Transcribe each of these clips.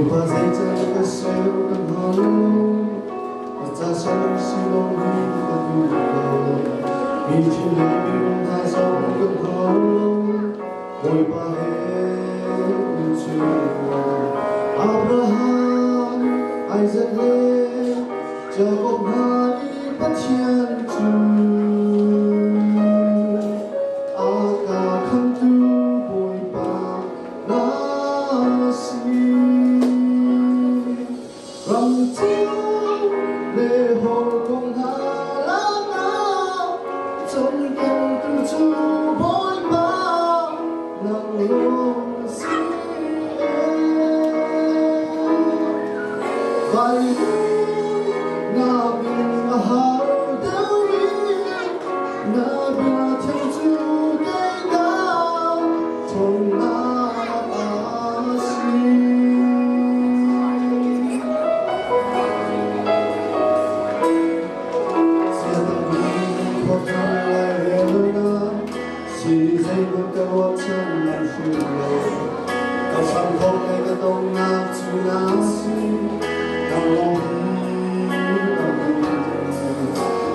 qua dây chân cái xéo đừng hỏi và ta sao không xin lỗi ta vui cầu vì chỉ lấy mình ta sao đừng hỏi qua hết chuyện Abraham Isaac lên cho cuộc hai bất thiên trừ Rầm chiếu lễ hội cùng Hà Lan nào trong kênh từ chú bối bao nặng lòng xin vậy na bin mahal dewi na bin thiên chú cây cao trong na chỉ dây bước cái bước chân làm phiền lâu tao sang không ngay cái đông nam chú nam xin tao lòng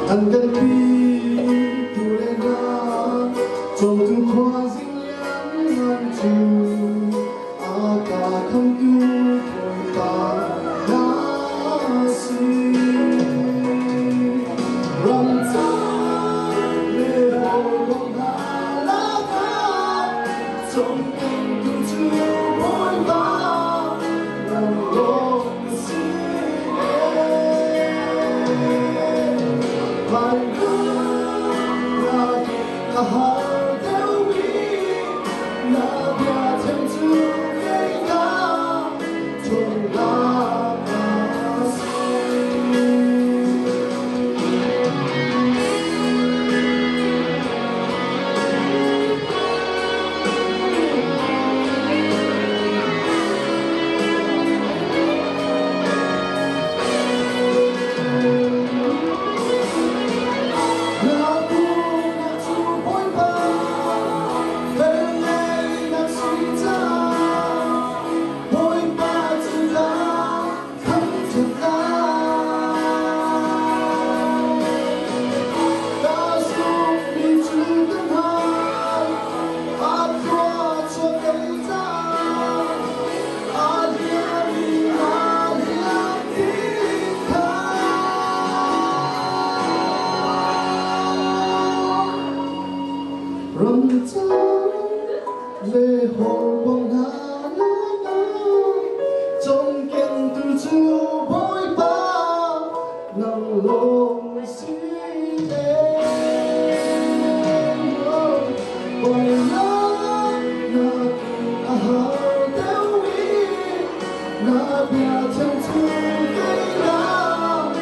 anh cần đi tu lên na trong tu khoa dính lắm ngàn chữ cả không cứu thôi ta đã xin rầm rã lễ hội bóng trong kênh từ chú bối bao nặng lòng xin vài bước là hai đeo ý là nhà thêm chú cây cao trong lá rầm rã lễ hội bóng Hà Lan trong kênh từ chú bối bao nặng lòng xin bởi nó là hào đeo ý là bia chân chú cây đào